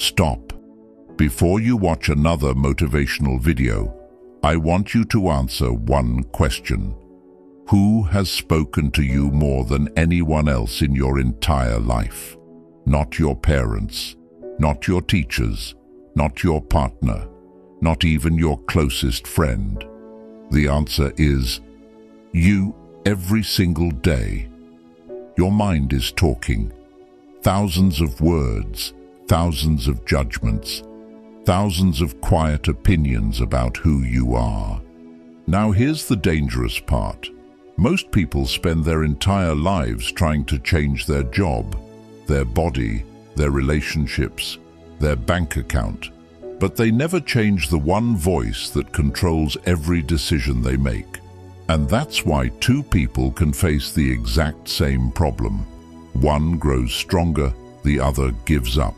Stop. Before you watch another motivational video, I want you to answer one question. Who has spoken to you more than anyone else in your entire life? Not your parents, not your teachers, not your partner, not even your closest friend. The answer is you, every single day. Your mind is talking. Thousands of words, thousands of judgments, thousands of quiet opinions about who you are. Now here's the dangerous part. Most people spend their entire lives trying to change their job, their body, their relationships, their bank account, but they never change the one voice that controls every decision they make. And that's why two people can face the exact same problem. One grows stronger, the other gives up.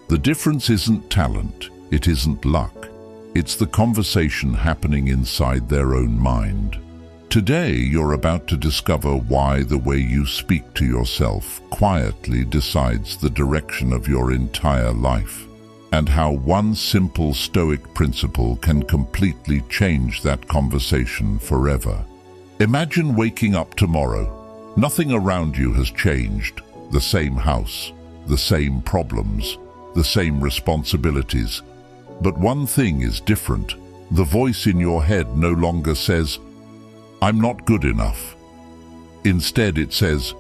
The difference isn't talent, it isn't luck. It's the conversation happening inside their own mind. Today, you're about to discover why the way you speak to yourself quietly decides the direction of your entire life, and how one simple Stoic principle can completely change that conversation forever. Imagine waking up tomorrow. Nothing around you has changed. The same house, the same problems, the same responsibilities. But one thing is different. The voice in your head no longer says, "I'm not good enough." Instead, it says,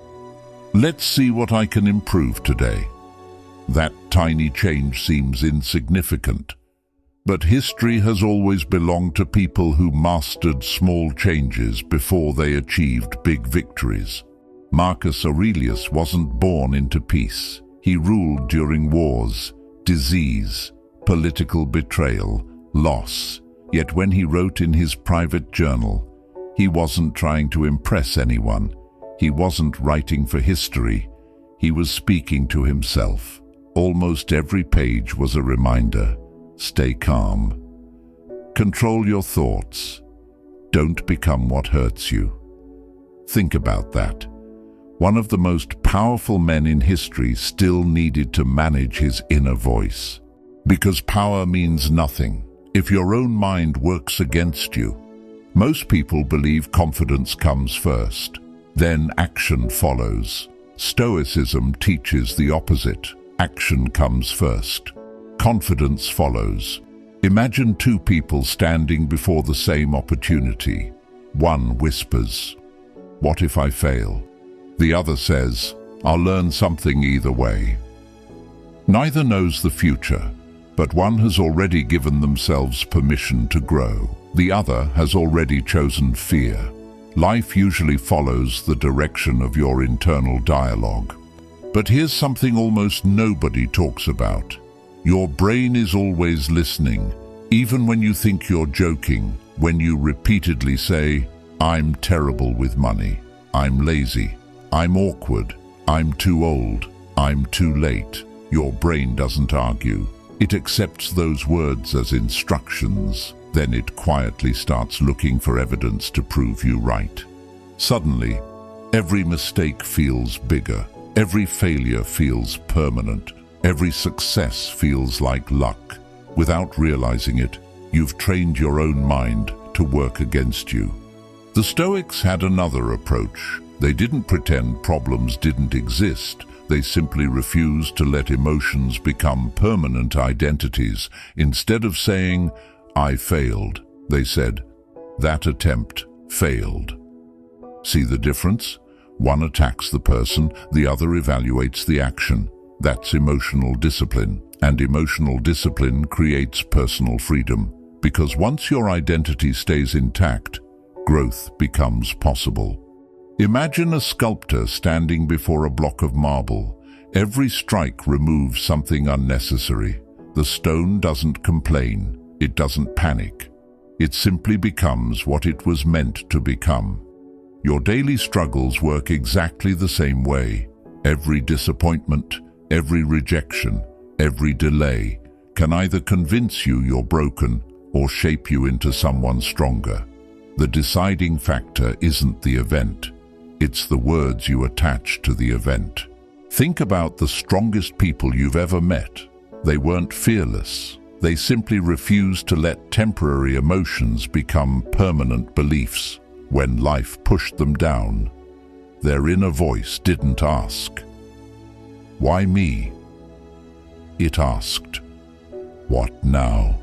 "Let's see what I can improve today." That tiny change seems insignificant, but history has always belonged to people who mastered small changes before they achieved big victories. Marcus Aurelius wasn't born into peace. He ruled during wars, disease, political betrayal, loss. Yet when he wrote in his private journal, he wasn't trying to impress anyone. He wasn't writing for history. He was speaking to himself. Almost every page was a reminder. Stay calm. Control your thoughts. Don't become what hurts you. Think about that. One of the most powerful men in history still needed to manage his inner voice. Because power means nothing if your own mind works against you. Most people believe confidence comes first, then action follows. Stoicism teaches the opposite. Action comes first. Confidence follows. Imagine two people standing before the same opportunity. One whispers, "What if I fail?" The other says, "I'll learn something either way." Neither knows the future, but one has already given themselves permission to grow. The other has already chosen fear. Life usually follows the direction of your internal dialogue. But here's something almost nobody talks about. Your brain is always listening, even when you think you're joking, when you repeatedly say, "I'm terrible with money, I'm lazy, I'm awkward, I'm too old, I'm too late." Your brain doesn't argue. It accepts those words as instructions. Then it quietly starts looking for evidence to prove you right. Suddenly, every mistake feels bigger. Every failure feels permanent. Every success feels like luck. Without realizing it, you've trained your own mind to work against you. The Stoics had another approach. They didn't pretend problems didn't exist. They simply refused to let emotions become permanent identities. Instead of saying, "I failed," they said, "That attempt failed." See the difference? One attacks the person, the other evaluates the action. That's emotional discipline. And emotional discipline creates personal freedom. Because once your identity stays intact, growth becomes possible. Imagine a sculptor standing before a block of marble. Every strike removes something unnecessary. The stone doesn't complain. It doesn't panic. It simply becomes what it was meant to become. Your daily struggles work exactly the same way. Every disappointment, every rejection, every delay can either convince you you're broken or shape you into someone stronger. The deciding factor isn't the event. It's the words you attach to the event. Think about the strongest people you've ever met. They weren't fearless. They simply refused to let temporary emotions become permanent beliefs. When life pushed them down, their inner voice didn't ask, "Why me?" It asked, "What now?"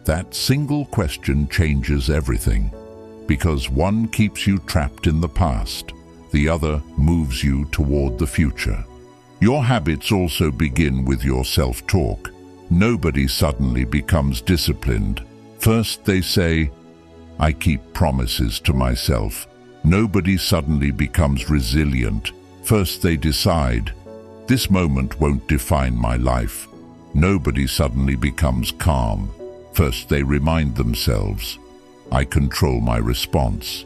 That single question changes everything, because one keeps you trapped in the past, the other moves you toward the future. Your habits also begin with your self-talk. Nobody suddenly becomes disciplined. First they say, "I keep promises to myself." Nobody suddenly becomes resilient. First they decide, "This moment won't define my life." Nobody suddenly becomes calm. First they remind themselves, "I control my response."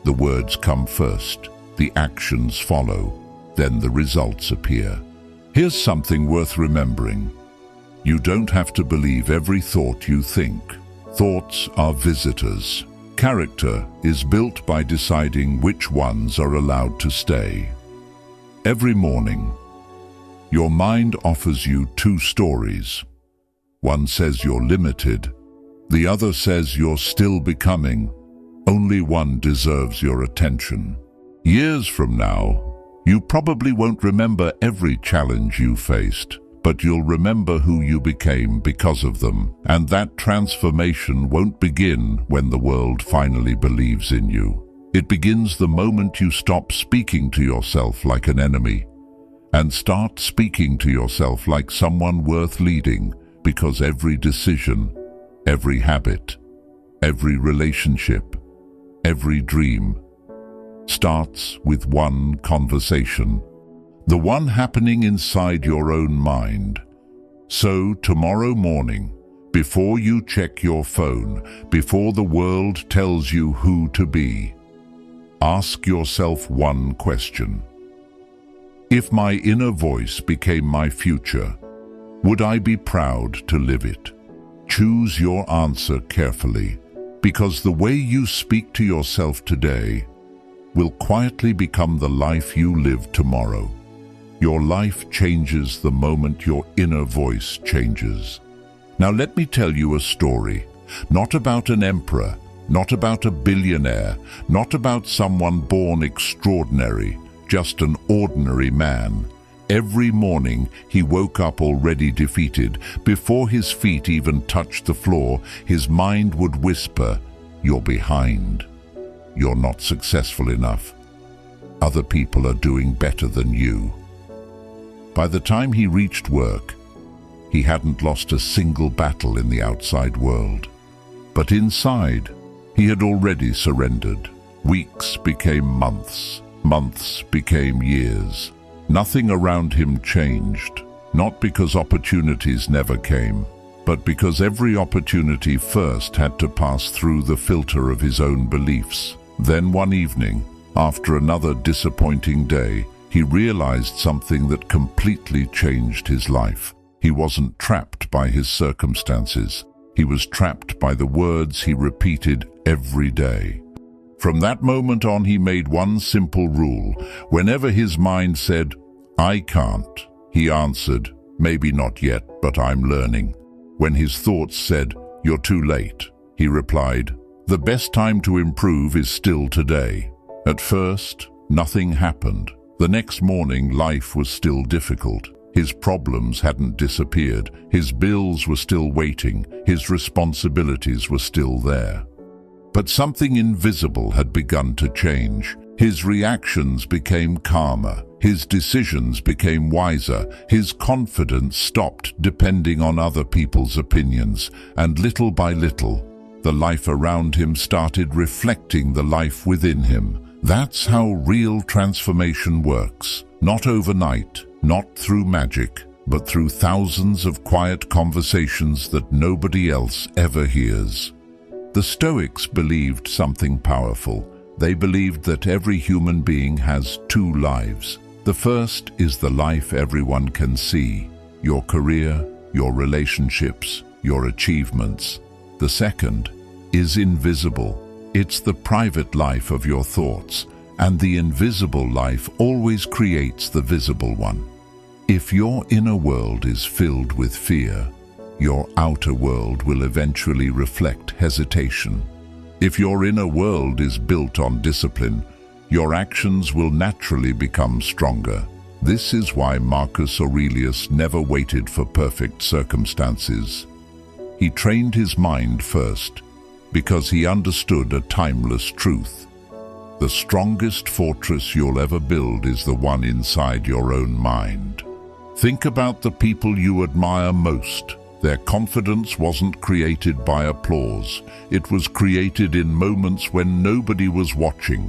The words come first, the actions follow, then the results appear. Here's something worth remembering. You don't have to believe every thought you think. Thoughts are visitors. Character is built by deciding which ones are allowed to stay. Every morning, your mind offers you two stories. One says you're limited, the other says you're still becoming. Only one deserves your attention. Years from now, you probably won't remember every challenge you faced, but you'll remember who you became because of them. And that transformation won't begin when the world finally believes in you. It begins the moment you stop speaking to yourself like an enemy and start speaking to yourself like someone worth leading, because every decision, every habit, every relationship, every dream starts with one conversation. The one happening inside your own mind. So tomorrow morning, before you check your phone, before the world tells you who to be, ask yourself one question. If my inner voice became my future, would I be proud to live it? Choose your answer carefully, because the way you speak to yourself today will quietly become the life you live tomorrow. Your life changes the moment your inner voice changes. Now let me tell you a story, not about an emperor, not about a billionaire, not about someone born extraordinary, just an ordinary man. Every morning he woke up already defeated. Before his feet even touched the floor, his mind would whisper, "You're behind. You're not successful enough. Other people are doing better than you." By the time he reached work, he hadn't lost a single battle in the outside world. But inside, he had already surrendered. Weeks became months, months became years. Nothing around him changed, not because opportunities never came, but because every opportunity first had to pass through the filter of his own beliefs. Then one evening, after another disappointing day, he realized something that completely changed his life. He wasn't trapped by his circumstances. He was trapped by the words he repeated every day. From that moment on, he made one simple rule. Whenever his mind said, "I can't," he answered, "Maybe not yet, but I'm learning." When his thoughts said, "You're too late," he replied, "The best time to improve is still today." At first, nothing happened. The next morning, life was still difficult. His problems hadn't disappeared. His bills were still waiting. His responsibilities were still there. But something invisible had begun to change. His reactions became calmer. His decisions became wiser. His confidence stopped depending on other people's opinions. And little by little, the life around him started reflecting the life within him. That's how real transformation works. Not overnight, not through magic, but through thousands of quiet conversations that nobody else ever hears. The Stoics believed something powerful. They believed that every human being has two lives. The first is the life everyone can see, your career, your relationships, your achievements. The second is invisible. It's the private life of your thoughts, and the invisible life always creates the visible one. If your inner world is filled with fear, your outer world will eventually reflect hesitation. If your inner world is built on discipline, your actions will naturally become stronger. This is why Marcus Aurelius never waited for perfect circumstances. He trained his mind first, because he understood a timeless truth. The strongest fortress you'll ever build is the one inside your own mind. Think about the people you admire most. Their confidence wasn't created by applause. It was created in moments when nobody was watching,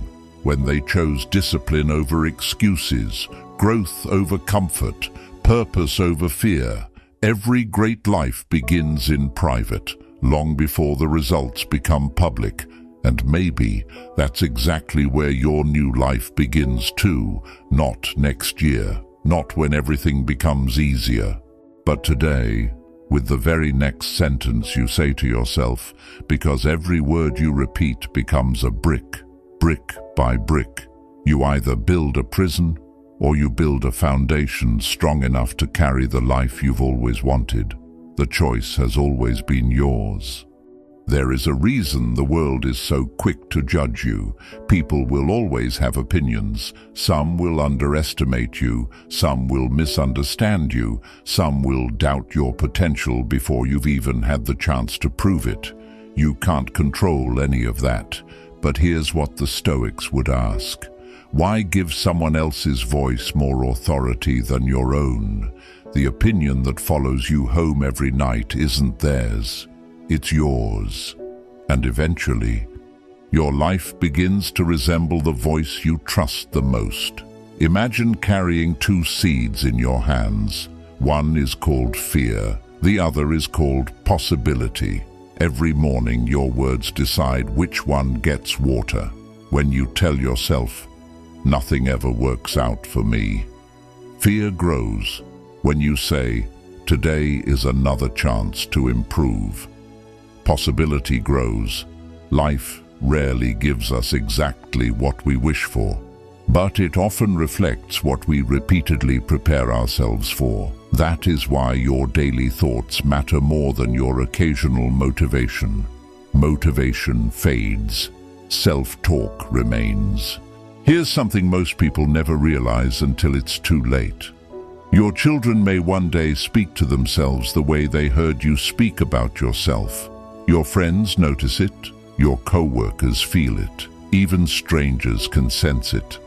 when they chose discipline over excuses, growth over comfort, purpose over fear. Every great life begins in private, long before the results become public. And maybe that's exactly where your new life begins too, not next year, not when everything becomes easier, but today, with the very next sentence you say to yourself, because every word you repeat becomes a brick, brick by brick. You either build a prison or you build a foundation strong enough to carry the life you've always wanted. The choice has always been yours. There is a reason the world is so quick to judge you. People will always have opinions. Some will underestimate you, some will misunderstand you, some will doubt your potential before you've even had the chance to prove it. You can't control any of that. But here's what the Stoics would ask. Why give someone else's voice more authority than your own? The opinion that follows you home every night isn't theirs. It's yours. And eventually, your life begins to resemble the voice you trust the most. Imagine carrying two seeds in your hands. One is called fear, the other is called possibility. Every morning, your words decide which one gets water. When you tell yourself, "Nothing ever works out for me," fear grows. When you say, "Today is another chance to improve," possibility grows. Life rarely gives us exactly what we wish for, but it often reflects what we repeatedly prepare ourselves for. That is why your daily thoughts matter more than your occasional motivation. Motivation fades. Self-talk remains. Here's something most people never realize until it's too late. Your children may one day speak to themselves the way they heard you speak about yourself. Your friends notice it, your co-workers feel it, even strangers can sense it.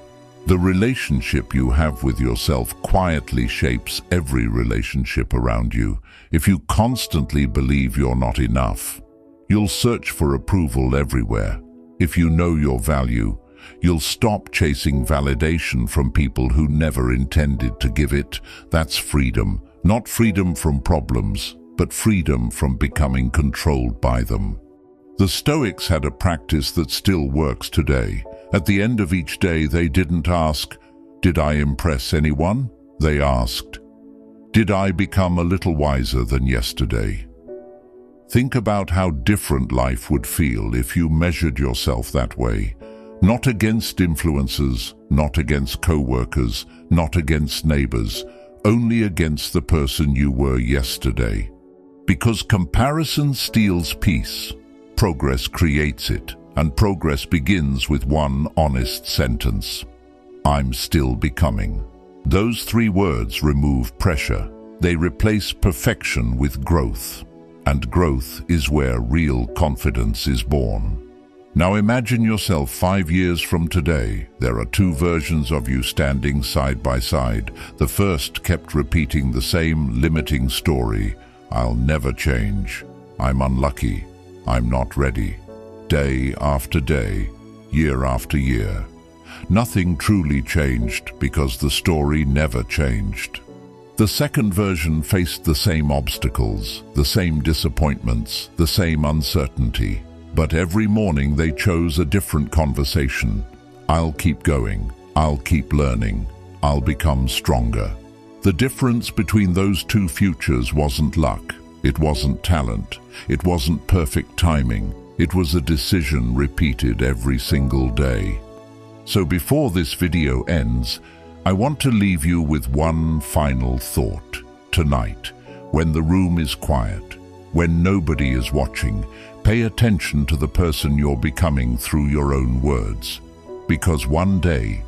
The relationship you have with yourself quietly shapes every relationship around you. If you constantly believe you're not enough, you'll search for approval everywhere. If you know your value, you'll stop chasing validation from people who never intended to give it. That's freedom, not freedom from problems, but freedom from becoming controlled by them. The Stoics had a practice that still works today. At the end of each day, they didn't ask, "Did I impress anyone?" They asked, "Did I become a little wiser than yesterday?" Think about how different life would feel if you measured yourself that way. Not against influencers, not against co-workers, not against neighbors, only against the person you were yesterday. Because comparison steals peace, progress creates it, and progress begins with one honest sentence. I'm still becoming. Those three words remove pressure. They replace perfection with growth. And growth is where real confidence is born. Now imagine yourself 5 years from today. There are two versions of you standing side by side. The first kept repeating the same limiting story. I'll never change. I'm unlucky. I'm not ready. Day after day, year after year. Nothing truly changed because the story never changed. The second version faced the same obstacles, the same disappointments, the same uncertainty. But every morning they chose a different conversation. I'll keep going. I'll keep learning. I'll become stronger. The difference between those two futures wasn't luck. It wasn't talent. It wasn't perfect timing. It was a decision repeated every single day. So before this video ends, I want to leave you with one final thought. Tonight, when the room is quiet, when nobody is watching, pay attention to the person you're becoming through your own words. Because one day,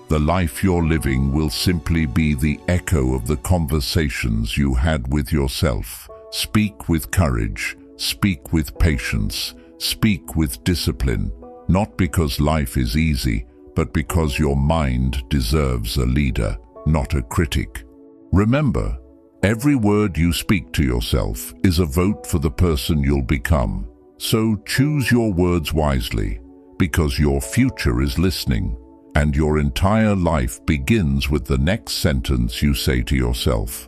the life you're living will simply be the echo of the conversations you had with yourself. Speak with courage, speak with patience, speak with discipline, not because life is easy, but because your mind deserves a leader, not a critic. Remember, every word you speak to yourself is a vote for the person you'll become. So choose your words wisely, because your future is listening, and your entire life begins with the next sentence you say to yourself.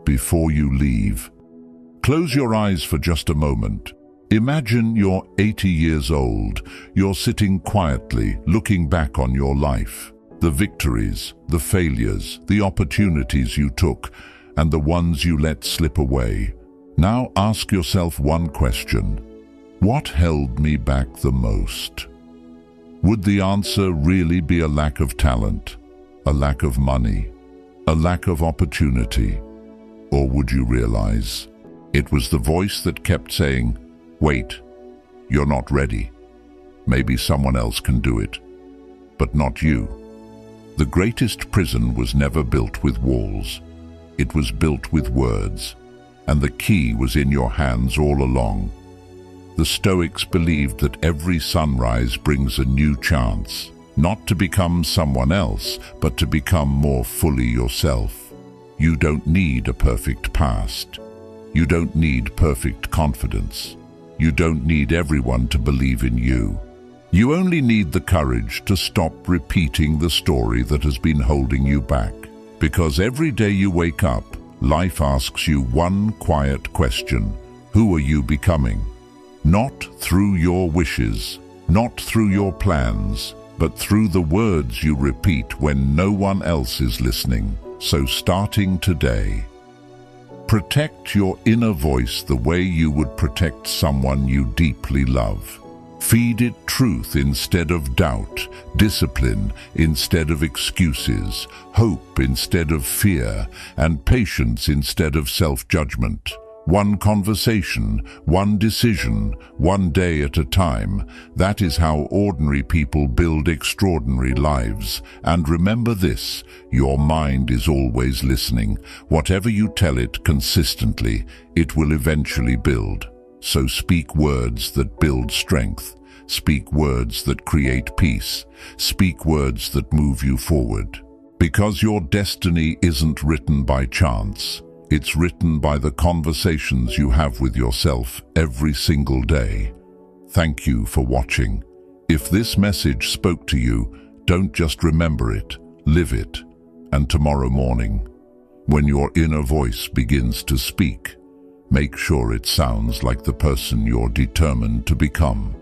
Before you leave, close your eyes for just a moment. Imagine you're 80 years old. You're sitting quietly, looking back on your life. The victories, the failures, the opportunities you took, and the ones you let slip away. Now ask yourself one question. What held me back the most? Would the answer really be a lack of talent, a lack of money, a lack of opportunity? Or would you realize it was the voice that kept saying, "Wait, you're not ready. Maybe someone else can do it, but not you." The greatest prison was never built with walls. It was built with words, and the key was in your hands all along. The Stoics believed that every sunrise brings a new chance, not to become someone else, but to become more fully yourself. You don't need a perfect past. You don't need perfect confidence. You don't need everyone to believe in you. You only need the courage to stop repeating the story that has been holding you back. Because every day you wake up, life asks you one quiet question. Who are you becoming? Not through your wishes, not through your plans, but through the words you repeat when no one else is listening. So starting today, protect your inner voice the way you would protect someone you deeply love. Feed it truth instead of doubt, discipline instead of excuses, hope instead of fear, and patience instead of self-judgment. One conversation, one decision, one day at a time. That is how ordinary people build extraordinary lives. And remember this, your mind is always listening. Whatever you tell it consistently, it will eventually build. So speak words that build strength. Speak words that create peace. Speak words that move you forward. Because your destiny isn't written by chance. It's written by the conversations you have with yourself every single day. Thank you for watching. If this message spoke to you, don't just remember it, live it. And tomorrow morning, when your inner voice begins to speak, make sure it sounds like the person you're determined to become.